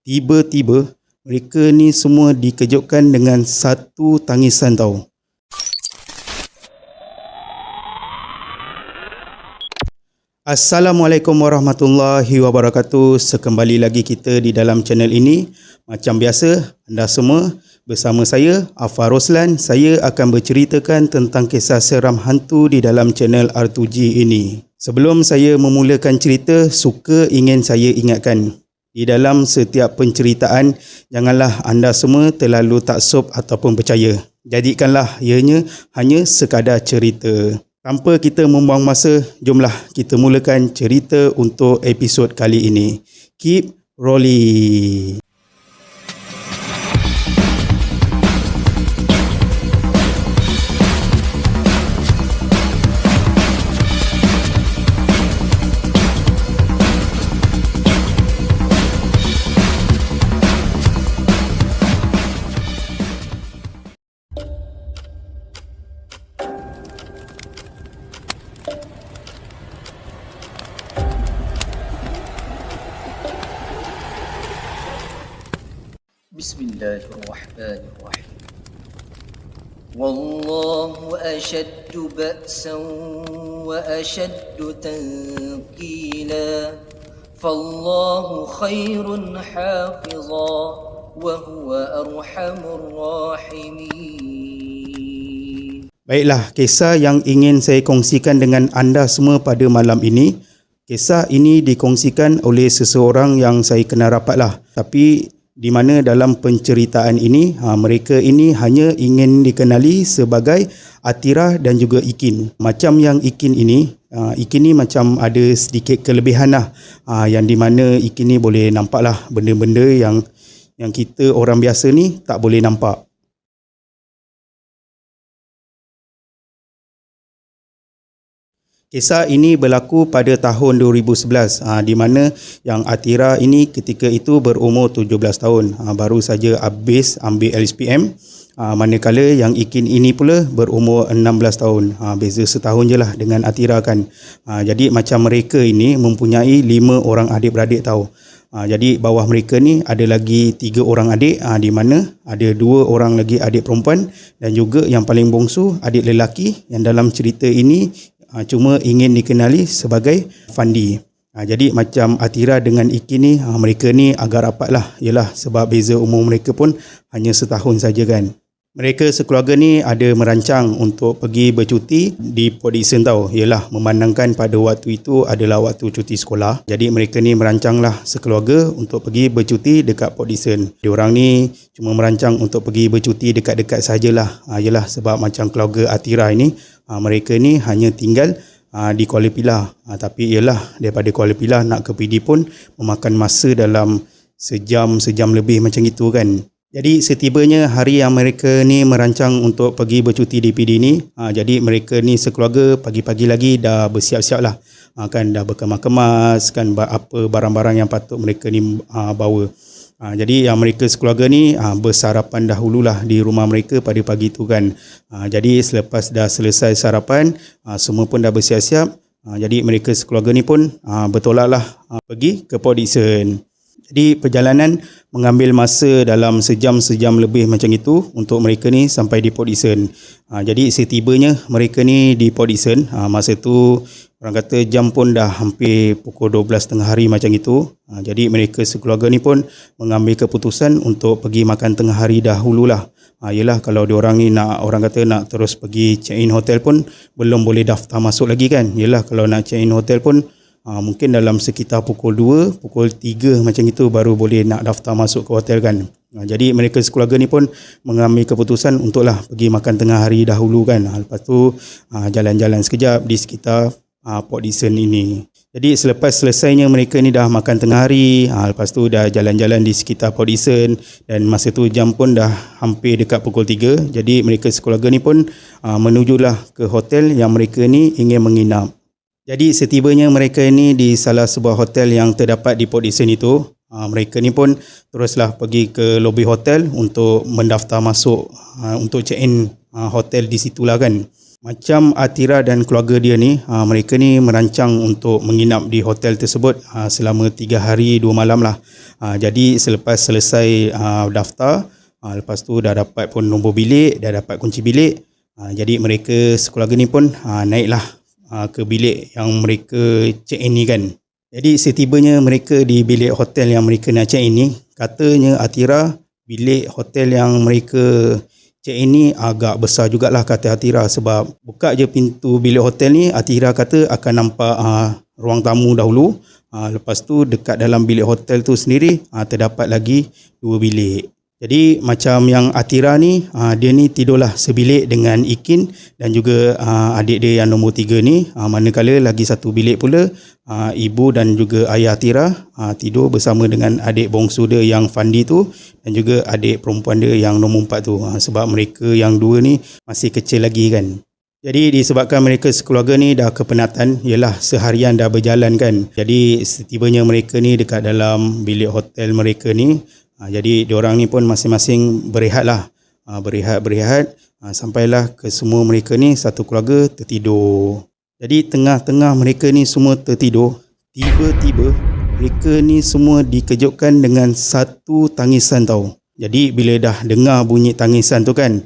Tiba-tiba mereka ni semua dikejutkan dengan satu tangisan tau. Assalamualaikum warahmatullahi wabarakatuh. Sekembali lagi kita di dalam channel ini. Macam biasa, anda semua bersama saya, Afar Roslan. Saya akan berceritakan tentang kisah seram hantu di dalam channel R2G ini. Sebelum saya memulakan cerita, ingin saya ingatkan, di dalam setiap penceritaan, janganlah anda semua terlalu taksub ataupun percaya. Jadikanlah ianya hanya sekadar cerita. Tanpa kita membuang masa, jomlah kita mulakan cerita untuk episod kali ini. Keep rolling. Bismillahirrahmanirrahim. Wallahu ashaddu ba'san wa ashaddu tanqila. Fallahu khairun hafiza wa huwa arhamur rahimin. Baiklah, kisah yang ingin saya kongsikan dengan anda semua pada malam ini. Kisah ini dikongsikan oleh seseorang yang saya kenal rapatlah. Tapi di mana dalam penceritaan ini mereka ini hanya ingin dikenali sebagai Atira dan juga Ikin. Macam yang Ikin ini macam ada sedikit kelebihan lah, yang di mana Ikin ni boleh nampak lah benda-benda yang kita orang biasa ni tak boleh nampak. Kisah ini berlaku pada tahun 2011, di mana yang Atira ini ketika itu berumur 17 tahun, baru saja habis ambil LSPM, manakala yang Ikin ini pula berumur 16 tahun, beza setahun je lah dengan Atira kan. Jadi macam mereka ini mempunyai 5 orang adik-beradik tahu. Jadi bawah mereka ni ada lagi 3 orang adik, di mana ada 2 orang lagi adik perempuan dan juga yang paling bongsu adik lelaki yang dalam cerita ini cuma ingin dikenali sebagai Fandi. Jadi macam Atira dengan Ikin ni, mereka ni agak rapat lah. Yelah, sebab beza umur mereka pun hanya setahun saja kan. Mereka sekeluarga ni ada merancang untuk pergi bercuti di Port Dickson tau. Yelah, memandangkan pada waktu itu adalah waktu cuti sekolah. Jadi mereka ni merancanglah sekeluarga untuk pergi bercuti dekat Port Dickson. Diorang ni cuma merancang untuk pergi bercuti dekat-dekat sajalah. Yelah, sebab macam keluarga Atira ini, mereka ni hanya tinggal di Kuala Pilah. Tapi yelah, daripada Kuala Pilah nak ke PD pun memakan masa dalam sejam lebih macam itu kan. Jadi setibanya hari yang mereka ni merancang untuk pergi bercuti di PD ni, jadi mereka ni sekeluarga pagi-pagi lagi dah bersiap-siap lah, kan dah berkemas-kemas kan apa barang-barang yang patut mereka ni bawa. Jadi yang mereka sekeluarga ni bersarapan dahululah di rumah mereka pada pagi tu kan. Jadi selepas dah selesai sarapan, semua pun dah bersiap-siap. Jadi mereka sekeluarga ni pun bertolaklah pergi ke Port Dickson. Jadi perjalanan mengambil masa dalam sejam lebih macam itu untuk mereka ni sampai di Port Dickson. Jadi setibanya mereka ni di Port Dickson, masa tu orang kata jam pun dah hampir pukul 12 tengah hari macam itu. Jadi mereka sekeluarga ni pun mengambil keputusan untuk pergi makan tengah hari dahululah. Yelah, kalau diorang ni nak, orang kata nak terus pergi check in hotel pun belum boleh daftar masuk lagi kan. Yelah, kalau nak check in hotel pun mungkin dalam sekitar pukul 2, pukul 3 macam itu baru boleh nak daftar masuk ke hotel kan. Jadi mereka sekeluarga ni pun mengambil keputusan untuklah pergi makan tengah hari dahulu kan. Lepas tu jalan-jalan sekejap di sekitar Port Dickson ini. Jadi selepas selesainya mereka ni dah makan tengah hari, lepas tu dah jalan-jalan di sekitar Port Dickson dan masa tu jam pun dah hampir dekat pukul 3. Jadi mereka sekeluarga ni pun menujulah ke hotel yang mereka ni ingin menginap. Jadi setibanya mereka ini di salah sebuah hotel yang terdapat di Port Dickson itu, mereka ni pun teruslah pergi ke lobi hotel untuk mendaftar masuk untuk check in hotel di situlah kan. Macam Atira dan keluarga dia ni, mereka ni merancang untuk menginap di hotel tersebut selama 3 hari 2 malam lah. Jadi selepas selesai daftar, lepas tu dah dapat pun nombor bilik, dah dapat kunci bilik. Jadi mereka sekeluarga ni pun naiklah ke bilik yang mereka check in ni kan. Jadi setibanya mereka di bilik hotel yang mereka nak check in ni, katanya Atira, bilik hotel yang mereka check in ni agak besar jugalah kata Atira, sebab buka je pintu bilik hotel ni, Atira kata akan nampak ruang tamu dahulu. Lepas tu dekat dalam bilik hotel tu sendiri terdapat lagi 2 bilik. Jadi macam yang Atira ni, dia ni tidurlah sebilik dengan Ikin dan juga adik dia yang nombor 3 ni. Manakala lagi satu bilik pula, ibu dan juga ayah Atira tidur bersama dengan adik bongsu dia yang Fandi tu dan juga adik perempuan dia yang nombor 4 tu. Sebab mereka yang 2 ni masih kecil lagi kan. Jadi disebabkan mereka sekeluarga ni dah kepenatan, ialah seharian dah berjalan kan. Jadi setibanya mereka ni dekat dalam bilik hotel mereka ni, jadi diorang ni pun masing-masing berehat lah. Berehat sampailah ke semua mereka ni satu keluarga tertidur. Jadi tengah-tengah mereka ni semua tertidur, tiba-tiba mereka ni semua dikejutkan dengan satu tangisan tau. Jadi bila dah dengar bunyi tangisan tu kan,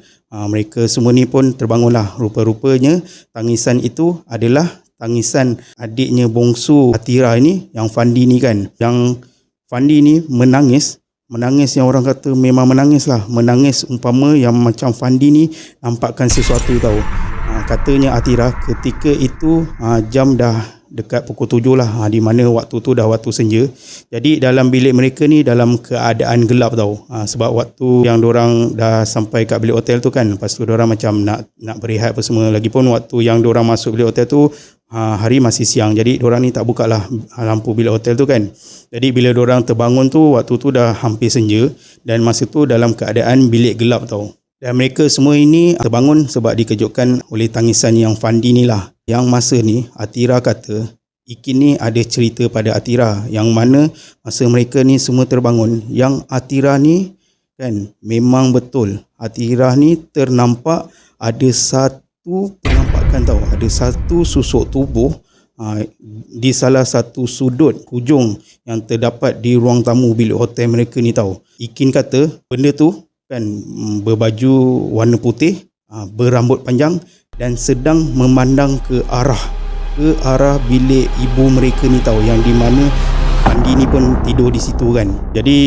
mereka semua ni pun terbangunlah. Rupa-rupanya tangisan itu adalah tangisan adiknya bongsu Atira ni, yang Fandi ni kan. Yang Fandi ni menangis yang orang kata memang menangis lah. Menangis umpama yang macam Fandi ni nampakkan sesuatu tau. Katanya Atira ketika itu jam dah dekat pukul 7 lah, di mana waktu tu dah waktu senja. Jadi dalam bilik mereka ni dalam keadaan gelap tau. Sebab waktu yang diorang dah sampai kat bilik hotel tu kan, lepas tu diorang macam nak berehat apa semua. Lagipun waktu yang diorang masuk bilik hotel tu hari masih siang. Jadi diorang ni tak buka lah lampu bilik hotel tu kan. Jadi bila diorang terbangun tu, waktu tu dah hampir senja dan masa tu dalam keadaan bilik gelap tau. Dan mereka semua ini terbangun sebab dikejutkan oleh tangisan yang Fandi ni lah. Yang masa ni Atira kata Ikin ni ada cerita pada Atira, yang mana masa mereka ni semua terbangun, yang Atira ni kan memang betul Atira ni ternampak ada satu penampakan tau, ada satu susuk tubuh di salah satu sudut hujung yang terdapat di ruang tamu bilik hotel mereka ni tau. Ikin kata benda tu kan berbaju warna putih, berambut panjang dan sedang memandang ke arah bilik ibu mereka ni tahu, yang di mana Fandi ni pun tidur di situ kan. Jadi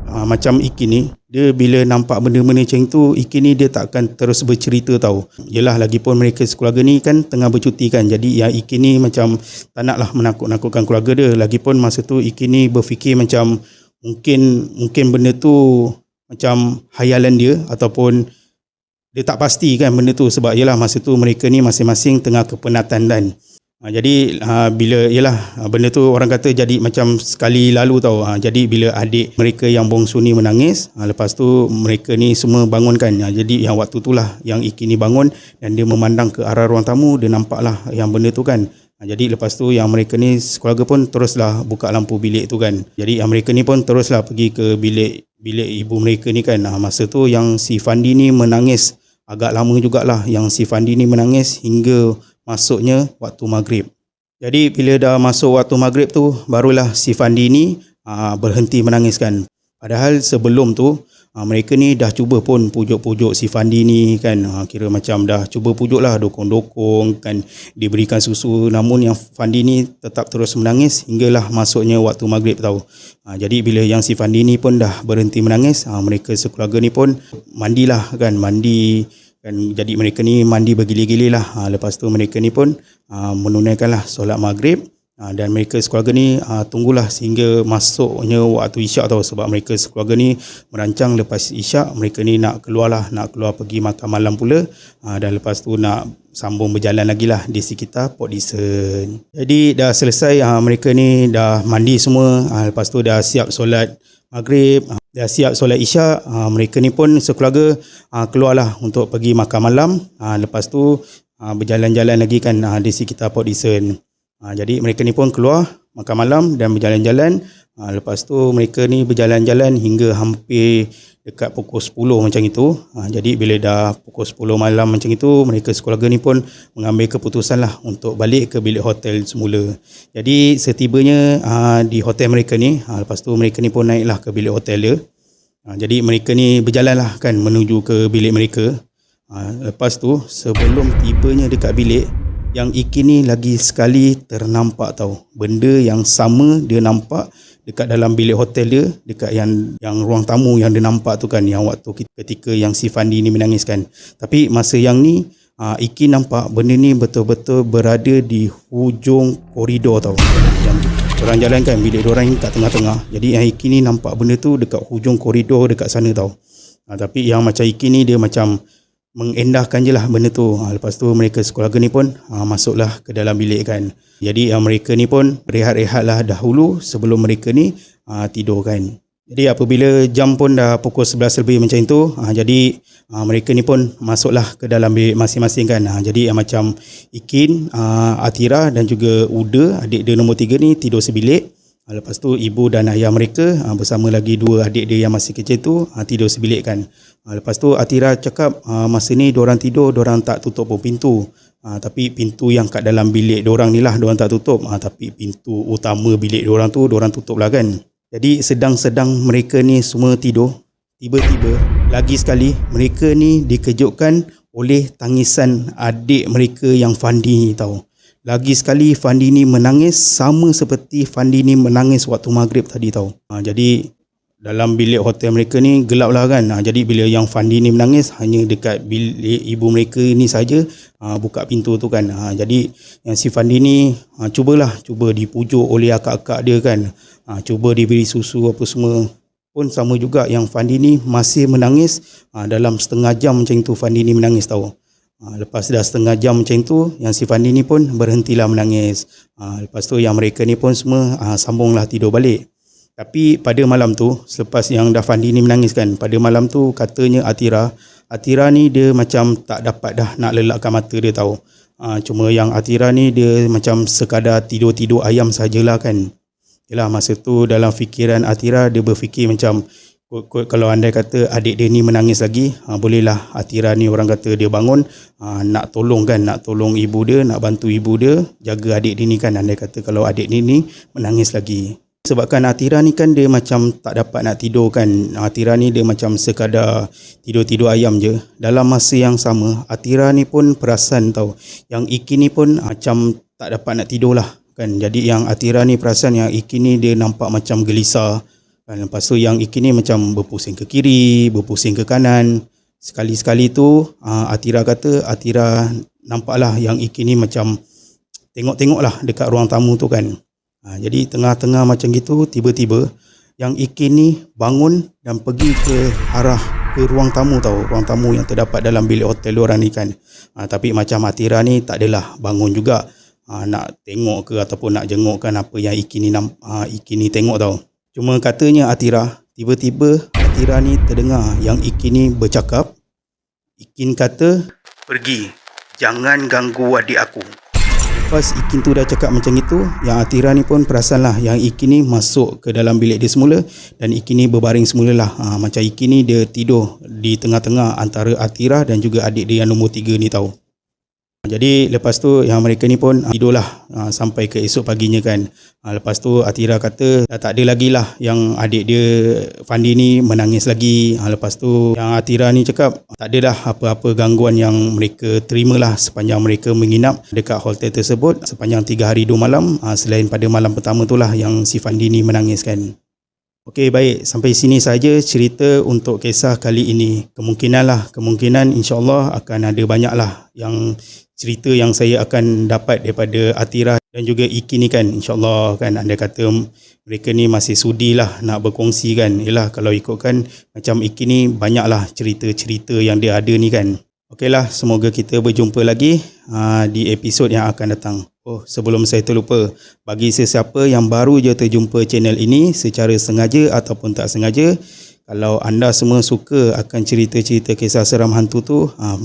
macam Ikin ni, dia bila nampak benda-benda macam tu, Ikin ni dia takkan terus bercerita tahu. Yelah, lagipun mereka sekeluarga ni kan tengah bercuti kan. Jadi yang Ikin ni macam tak naklah menakut-nakutkan keluarga dia. Lagipun masa tu Ikin ni berfikir macam mungkin benda tu macam hayalan dia, ataupun dia tak pasti kan benda tu, sebab yalah masa tu mereka ni masing-masing tengah kepenatan dan jadi bila yalah benda tu orang kata jadi macam sekali lalu tau. Jadi bila adik mereka yang bongsu ni menangis, lepas tu mereka ni semua bangun kan. Jadi yang waktu tu lah yang Ikin ni bangun dan dia memandang ke arah ruang tamu, dia nampak lah yang benda tu kan. Jadi lepas tu yang mereka ni sekeluarga pun teruslah buka lampu bilik tu kan. Jadi yang mereka ni pun teruslah pergi ke bilik ibu mereka ni kan. Masa tu yang si Fandi ni menangis agak lama jugalah. Yang si Fandi ni menangis hingga masuknya waktu maghrib. Jadi bila dah masuk waktu maghrib tu, barulah si Fandi ni berhenti menangis kan. Padahal sebelum tu mereka ni dah cuba pun pujuk-pujuk si Fandi ni kan. Kira macam dah cuba pujuk lah, dokong-dokong kan, diberikan susu. Namun yang Fandi ni tetap terus menangis hinggalah masuknya waktu maghrib tau. Jadi bila yang si Fandi ni pun dah berhenti menangis, mereka sekeluarga ni pun mandilah kan. Mandi kan, jadi mereka ni mandi bergili-gili lah. Lepas tu mereka ni pun menunaikanlah solat maghrib. Dan mereka sekeluarga ni tunggulah sehingga masuknya waktu isyak tau. Sebab mereka sekeluarga ni merancang lepas isyak mereka ni nak keluar pergi makan malam pula. Dan lepas tu nak sambung berjalan lagi lah di sekitar Port Dickson. Jadi dah selesai, mereka ni dah mandi semua. Lepas tu dah siap solat maghrib, dah siap solat isyak. Mereka ni pun sekeluarga keluarlah untuk pergi makan malam. Lepas tu berjalan-jalan lagi kan di sekitar Port Dickson. Jadi mereka ni pun keluar makan malam dan berjalan-jalan. Lepas tu mereka ni berjalan-jalan hingga hampir dekat pukul 10 macam itu. Jadi bila dah pukul 10 malam macam itu, mereka sekeluarga ni pun mengambil keputusan lah untuk balik ke bilik hotel semula. Jadi setibanya di hotel mereka ni, lepas tu mereka ni pun naiklah ke bilik hotel dia. Jadi mereka ni berjalan lah kan menuju ke bilik mereka. Lepas tu sebelum tibanya dekat bilik, yang Ikin ni lagi sekali ternampak tau. Benda yang sama dia nampak dekat dalam bilik hotel dia, dekat yang ruang tamu yang dia nampak tu kan, yang waktu ketika yang si Fandi ni menangis kan. Tapi masa yang ni Ikin nampak benda ni betul-betul berada di hujung koridor tau. Yang orang jalan kan, bilik diorang ni kat tengah-tengah. Jadi yang Ikin ni nampak benda tu dekat hujung koridor dekat sana tau. Tapi yang macam Ikin ni dia macam mengendahkan je lah benda tu. Lepas tu mereka sekeluarga ni pun masuklah ke dalam bilik kan. Jadi mereka ni pun rehat-rehat lah dahulu sebelum mereka ni tidur kan. Jadi apabila jam pun dah pukul 11 lebih macam tu, jadi mereka ni pun masuklah ke dalam bilik masing-masing kan. Jadi macam Ikin, Atira dan juga Uda, adik dia nombor 3 ni tidur sebilik. Lepas tu ibu dan ayah mereka bersama lagi 2 adik dia yang masih kecil tu tidur sebilik kan. Lepas tu Atira cakap masa ni diorang tidur, diorang tak tutup pun pintu. Tapi pintu yang kat dalam bilik diorang ni lah diorang tak tutup. Tapi pintu utama bilik diorang tu diorang tutup lah kan. Jadi sedang-sedang mereka ni semua tidur, tiba-tiba lagi sekali mereka ni dikejutkan oleh tangisan adik mereka yang Fandi ni tau. Lagi sekali Fandi ni menangis sama seperti Fandi ni menangis waktu maghrib tadi tau. Jadi dalam bilik hotel mereka ni gelap lah kan. Jadi bila yang Fandi ni menangis, hanya dekat bilik ibu mereka ni saja buka pintu tu kan. Jadi yang si Fandi ni cuba dipujuk oleh akak-akak dia kan. Cuba diberi susu apa semua. Pun sama juga yang Fandi ni masih menangis. Dalam setengah jam macam tu Fandi ni menangis tau. Lepas dah setengah jam macam tu, yang si Fandi ni pun berhentilah menangis. Lepas tu yang mereka ni pun semua sambunglah tidur balik. Tapi pada malam tu, selepas yang dah Fandi ni menangis kan, pada malam tu katanya Atira ni dia macam tak dapat dah nak lelakkan mata dia tahu. Cuma yang Atira ni dia macam sekadar tidur-tidur ayam sajalah kan. Yalah, masa tu dalam fikiran Atira dia berfikir macam, kalau andai kata adik dia ni menangis lagi, bolehlah Atira ni orang kata dia bangun, nak tolong ibu dia, nak bantu ibu dia jaga adik dia ni kan. Andai kata kalau adik dia ni menangis lagi. Sebabkan Atira ni kan dia macam tak dapat nak tidur kan. Atira ni dia macam sekadar tidur-tidur ayam je. Dalam masa yang sama, Atira ni pun perasan tau, yang Ikin ni pun macam tak dapat nak tidur lah kan. Jadi yang Atira ni perasan yang Ikin ni dia nampak macam gelisah. Lepas tu yang Ikin ni macam berpusing ke kiri, berpusing ke kanan. Sekali-sekali tu Atira kata Atira nampaklah yang Ikin ni macam tengok-tengok lah dekat ruang tamu tu kan. Jadi tengah-tengah macam gitu, tiba-tiba yang Ikin ni bangun dan pergi ke ruang tamu tau. Ruang tamu yang terdapat dalam bilik hotel diorang ni kan. Tapi macam Atira ni tak adalah bangun juga nak tengok ke ataupun nak jenguk kan apa yang Ikin ni tengok tau. Cuma katanya Atira, tiba-tiba Atira ni terdengar yang Ikin ni bercakap. Ikin kata, "Pergi, jangan ganggu adik aku." Lepas Ikin tu dah cakap macam itu, yang Atira ni pun perasan lah yang Ikin ni masuk ke dalam bilik dia semula. Dan Ikin ni berbaring semula lah. Macam Ikin ni dia tidur di tengah-tengah antara Atira dan juga adik dia yang nombor 3 ni tahu. Jadi lepas tu yang mereka ni pun tidurlah sampai ke esok paginya kan. Lepas tu Atira kata dah tak ada lagi lah yang adik dia Fandi ni menangis lagi. Lepas tu yang Atira ni cakap tak ada dah apa-apa gangguan yang mereka terima lah sepanjang mereka menginap dekat hotel tersebut sepanjang 3 hari 2 malam, selain pada malam pertama tu lah yang si Fandi ni menangis kan. Okey, baik, sampai sini saja cerita untuk kisah kali ini. Kemungkinan insya-Allah akan ada banyaklah yang cerita yang saya akan dapat daripada Atira dan juga Ikin ni kan, insya-Allah kan. Anda kata mereka ni masih sudilah nak berkongsi kan. Yalah, kalau ikutkan macam Ikin ni banyaklah cerita-cerita yang dia ada ni kan. Okeylah, semoga kita berjumpa lagi di episod yang akan datang. Sebelum saya terlupa, bagi sesiapa yang baru je terjumpa channel ini secara sengaja ataupun tak sengaja, kalau anda semua suka akan cerita-cerita kisah seram hantu tu,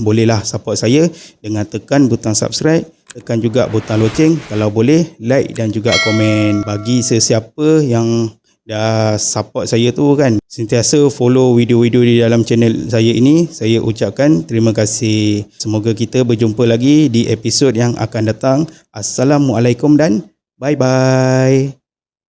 bolehlah support saya dengan tekan butang subscribe, tekan juga butang loceng, kalau boleh like dan juga komen. Bagi sesiapa yang dah support saya tu kan, sentiasa follow video-video di dalam channel saya ini. Saya ucapkan terima kasih. Semoga kita berjumpa lagi di episod yang akan datang. Assalamualaikum dan bye-bye.